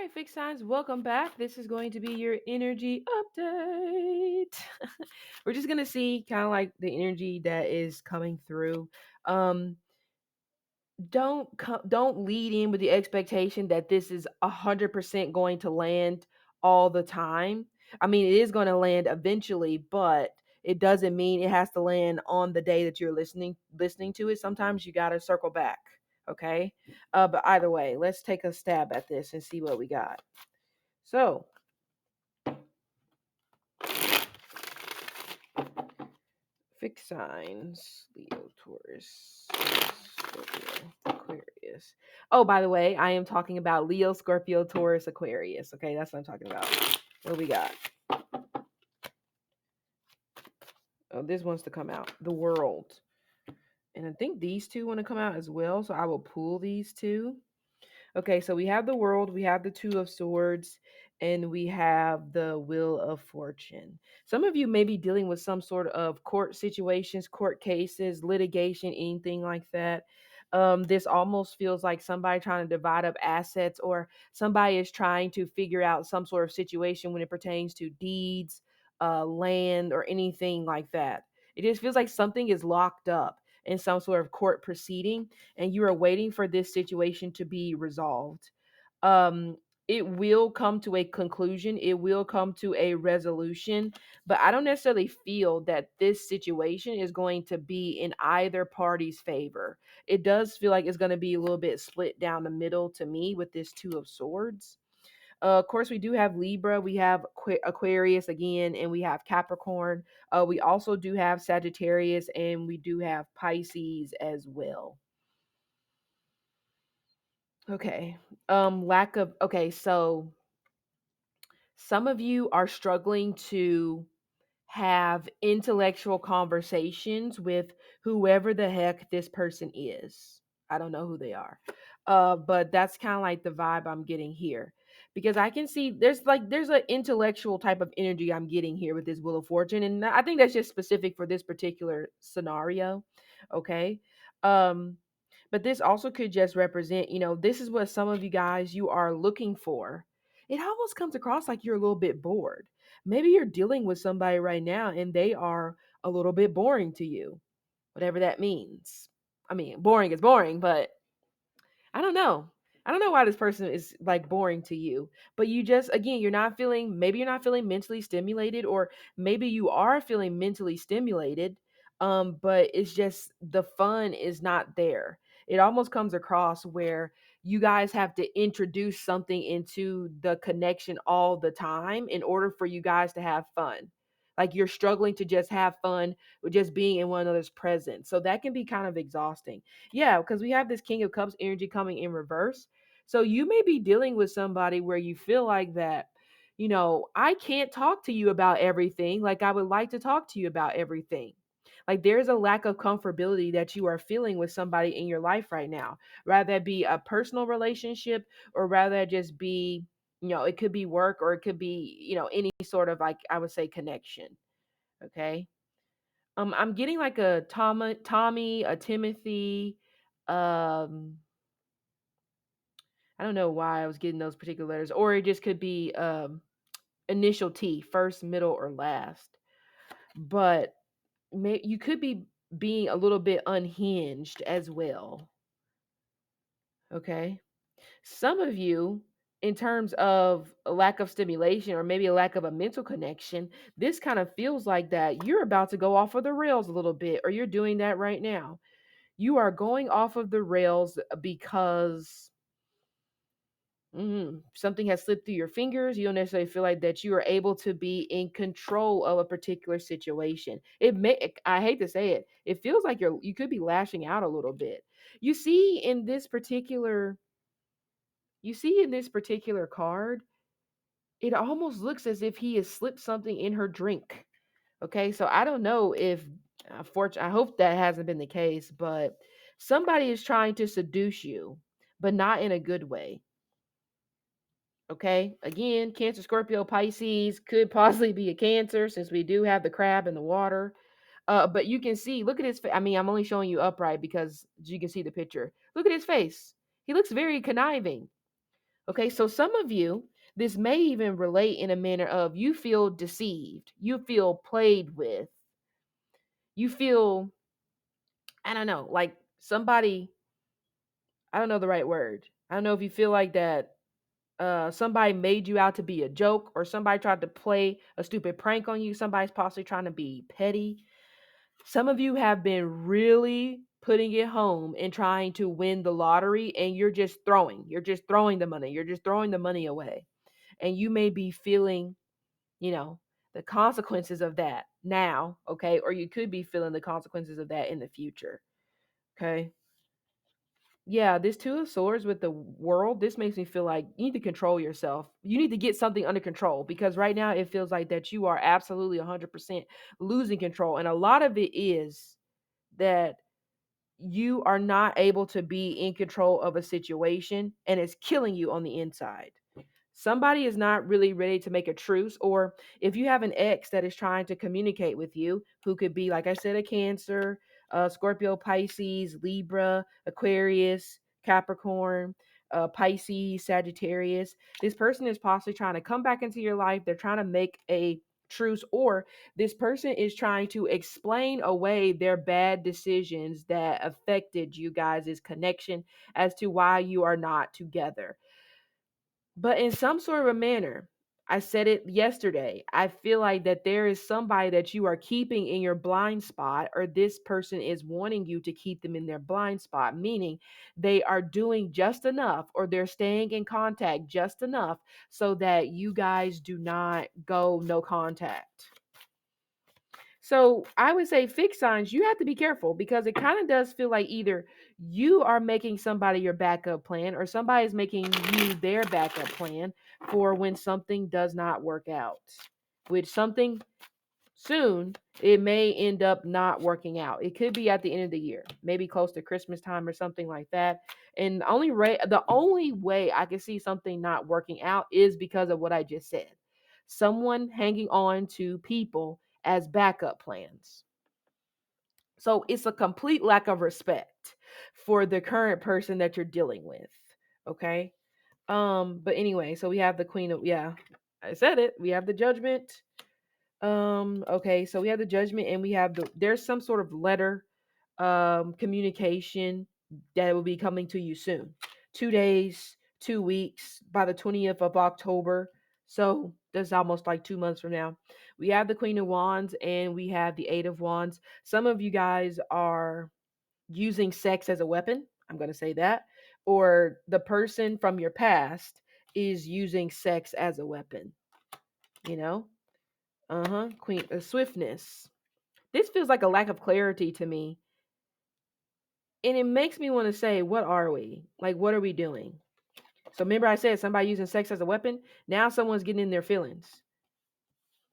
right, fixed signs, welcome back. This is going to be your energy update. We're just going to see kind of like the energy that is coming through. Um don't lead in with the expectation that this is 100% going to land all the time. I mean, it is going to land eventually, but it doesn't mean it has to land on the day that you're listening to it. Sometimes you got to circle back, okay? But either way, let's take a stab at this and see what we got. So, fixed signs, Leo, Taurus, Scorpio, Aquarius. Oh, by the way, I am talking about Leo, Scorpio, Taurus, Aquarius. Okay, that's what I'm talking about. What we got? Oh, this wants to come out. The World. And I think these two want to come out as well. So I will pull these two. Okay, so we have the World, we have the Two of Swords, and we have the Wheel of Fortune. Some of you may be dealing with some sort of court situations, court cases, litigation, anything like that. This almost feels like somebody trying to divide up assets, or somebody is trying to figure out some sort of situation when it pertains to deeds, land, or anything like that. It just feels like something is locked up in some sort of court proceeding, and you are waiting for this situation to be resolved. Um, it will come to a conclusion, it will come to a resolution, but I don't necessarily feel that this situation is going to be in either party's favor. It does feel like it's going to be a little bit split down the middle to me with this Two of Swords. Of course, we do have Libra, we have Aquarius again, and we have Capricorn. We also do have Sagittarius, and we do have Pisces as well. Okay. So some of you are struggling to have intellectual conversations with whoever the heck this person is. I don't know who they are. But that's kind of like the vibe I'm getting here. Because I can see there's an intellectual type of energy I'm getting here with this Wheel of Fortune. And I think that's just specific for this particular scenario. Okay. Um, but this also could just represent, this is what some of you guys you are looking for. It almost comes across like you're a little bit bored. Maybe you're dealing with somebody right now and they are a little bit boring to you, whatever that means. I mean, boring is boring, but I don't know. I don't know why this person is like boring to you, but you just, again, maybe you're not feeling mentally stimulated, or maybe you are feeling mentally stimulated, but it's just the fun is not there. It almost comes across where you guys have to introduce something into the connection all the time in order for you guys to have fun. Like you're struggling to just have fun with just being in one another's presence. So that can be kind of exhausting. Yeah, because we have this King of Cups energy coming in reverse. So you may be dealing with somebody where you feel like that, I can't talk to you about everything like I would like to talk to you about everything. Like there's a lack of comfortability that you are feeling with somebody in your life right now. Rather that be a personal relationship, or rather just be, it could be work, or it could be, any sort of, like, I would say, connection. Okay. I'm getting like a Tommy, a Timothy. Um, I don't know why I was getting those particular letters, or it just could be initial T, first, middle, or last. But you could be being a little bit unhinged as well. Okay. Some of you, in terms of a lack of stimulation, or maybe a lack of a mental connection, this kind of feels like that you're about to go off of the rails a little bit, or you're doing that right now. You are going off of the rails because something has slipped through your fingers. You don't necessarily feel like that you are able to be in control of a particular situation. I hate to say it, it feels like you could be lashing out a little bit. You see in this particular card, it almost looks as if he has slipped something in her drink. Okay, so I don't know if, I hope that hasn't been the case, but somebody is trying to seduce you, but not in a good way. Okay, again, Cancer, Scorpio, Pisces could possibly be a Cancer, since we do have the crab in the water. But you can see, look at his face. I mean, I'm only showing you upright because you can see the picture. Look at his face. He looks very conniving. Okay, so some of you, this may even relate in a manner of you feel deceived, you feel played with, you feel, I don't know, like somebody, I don't know the right word. I don't know if you feel like that somebody made you out to be a joke, or somebody tried to play a stupid prank on you, somebody's possibly trying to be petty. Some of you have been really putting it home and trying to win the lottery, and you're just throwing the money, you're just throwing the money away. And you may be feeling, you know, the consequences of that now, okay? Or you could be feeling the consequences of that in the future, okay? Yeah, this Two of Swords with the World, this makes me feel like you need to control yourself. You need to get something under control, because right now it feels like that you are absolutely 100% losing control. And a lot of it is that you are not able to be in control of a situation, and it's killing you on the inside. Somebody is not really ready to make a truce, or if you have an ex that is trying to communicate with you, who could be, like I said, a Cancer, Scorpio, Pisces, Libra, Aquarius, Capricorn, Pisces, Sagittarius. This person is possibly trying to come back into your life. They're trying to make a truce, or this person is trying to explain away their bad decisions that affected you guys' connection as to why you are not together. But in some sort of a manner, I said it yesterday, I feel like that there is somebody that you are keeping in your blind spot, or this person is wanting you to keep them in their blind spot, meaning they are doing just enough, or they're staying in contact just enough so that you guys do not go no contact. So I would say fixed signs, you have to be careful, because it kind of does feel like either you are making somebody your backup plan, or somebody is making you their backup plan for when something does not work out. With something soon, it may end up not working out. It could be at the end of the year, maybe close to Christmas time or something like that. And the only way I can see something not working out is because of what I just said. Someone hanging on to people as backup plans. So it's a complete lack of respect for the current person that you're dealing with. Okay. But anyway, so we have the Queen of, yeah, I said it. We have the Judgment. Okay, so we have the Judgment, and we have there's some sort of letter communication that will be coming to you soon. 2 days, 2 weeks, by the 20th of October. So that's almost like 2 months from now. We have the Queen of Wands, and we have the Eight of Wands. Some of you guys are using sex as a weapon. I'm going to say that. Or the person from your past is using sex as a weapon, you know? Queen Swiftness. This feels like a lack of clarity to me. And it makes me want to say, what are we? Like, what are we doing? So remember I said somebody using sex as a weapon? Now someone's getting in their feelings.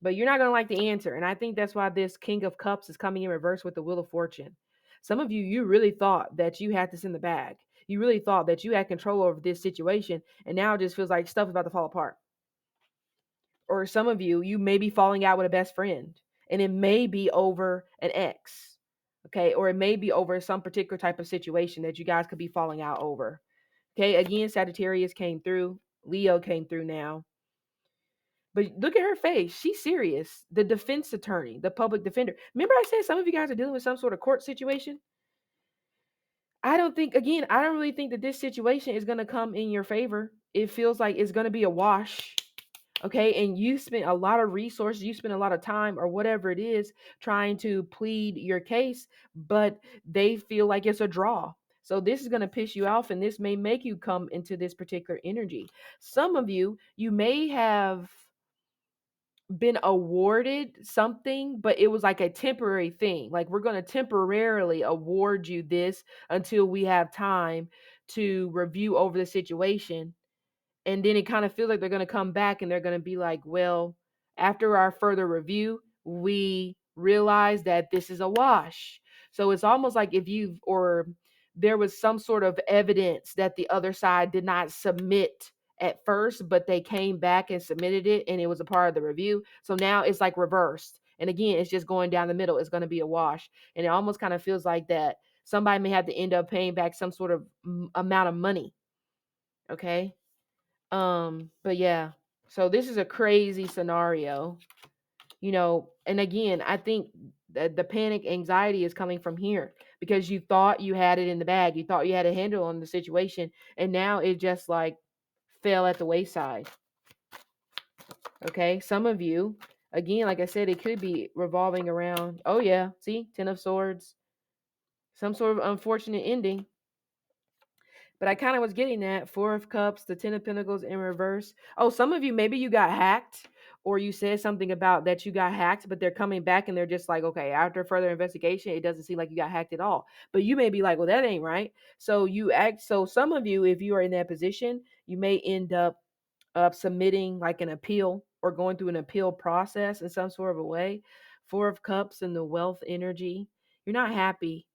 But you're not going to like the answer. And I think that's why this King of Cups is coming in reverse with the Wheel of Fortune. Some of you, you really thought that you had this in the bag. You really thought that you had control over this situation. And now it just feels like stuff is about to fall apart. Or some of you, you may be falling out with a best friend. And it may be over an ex. Okay. Or it may be over some particular type of situation that you guys could be falling out over. Okay. Again, Sagittarius came through. Leo came through now. But look at her face. She's serious. The defense attorney, the public defender. Remember I said some of you guys are dealing with some sort of court situation? I don't really think that this situation is going to come in your favor. It feels like it's going to be a wash. Okay. And you spent a lot of resources, you spent a lot of time or whatever it is trying to plead your case, but they feel like it's a draw. So this is going to piss you off, and this may make you come into this particular energy. Some of you, you may have been awarded something, but it was like a temporary thing. Like, we're going to temporarily award you this until we have time to review over the situation. And then it kind of feels like they're going to come back and they're going to be like, well, after our further review, we realize that this is a wash. So it's almost like or there was some sort of evidence that the other side did not submit at first, but they came back and submitted it, and it was a part of the review. So now it's like reversed. And again, it's just going down the middle. It's going to be a wash. And it almost kind of feels like that somebody may have to end up paying back some sort of amount of money. Okay. But yeah, so this is a crazy scenario, and again, I think that the panic anxiety is coming from here because you thought you had it in the bag, you thought you had a handle on the situation, and now it just like fell at the wayside. Okay, some of you, again, like I said, it could be revolving around, oh yeah, see, 10 of swords, some sort of unfortunate ending. But I kind of was getting that 4 of Cups, the 10 of Pentacles in reverse. Oh, some of you, maybe you got hacked, or you said something about that you got hacked, but they're coming back and they're just like, okay, after further investigation, it doesn't seem like you got hacked at all. But you may be like, well, that ain't right. So some of you, if you are in that position, you may end up submitting like an appeal or going through an appeal process in some sort of a way. 4 of Cups and the wealth energy. You're not happy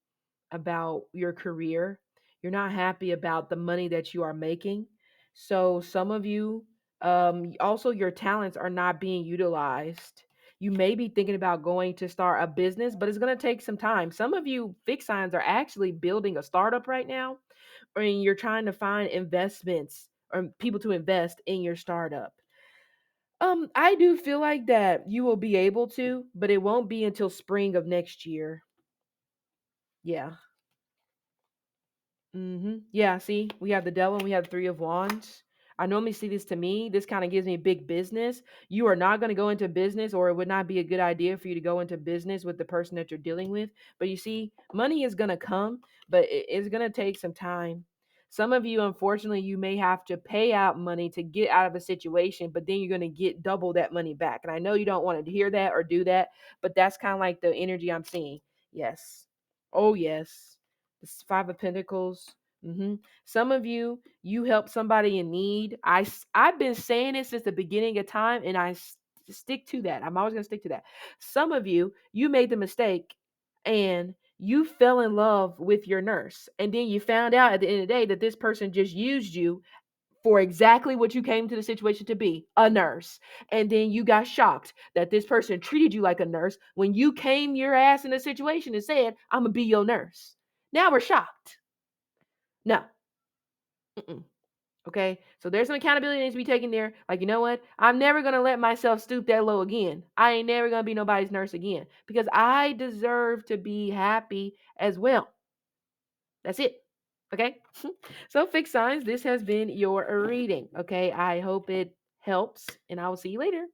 about your career. You're not happy about the money that you are making. So some of you, also your talents are not being utilized. You may be thinking about going to start a business, but it's going to take some time. Some of you fixed signs are actually building a startup right now, or you're trying to find investments or people to invest in your startup. I do feel like that you will be able to, but it won't be until spring of next year. Yeah. Yeah, see, we have the devil and we have 3 of Wands. I normally see this, to me, this kind of gives me big business. You are not going to go into business, or it would not be a good idea for you to go into business with the person that you're dealing with. But you see, money is going to come, but it's going to take some time. Some of you, unfortunately, you may have to pay out money to get out of a situation, but then you're going to get double that money back. And I know you don't want to hear that or do that, but that's kind of like the energy I'm seeing. Yes. Oh, yes. This 5 of Pentacles. Some of you, you help somebody in need. I've been saying it since the beginning of time, and stick to that. I'm always going to stick to that. Some of you, you made the mistake and you fell in love with your nurse, and then you found out at the end of the day that this person just used you for exactly what you came to the situation to be, a nurse. And then you got shocked that this person treated you like a nurse when you came your ass in a situation and said, I'm going to be your nurse. Now we're shocked. No. Mm-mm. Okay. So there's some accountability that needs to be taken there. Like, you know what? I'm never going to let myself stoop that low again. I ain't never going to be nobody's nurse again because I deserve to be happy as well. That's it. Okay. So, fixed signs, this has been your reading. Okay. I hope it helps, and I will see you later.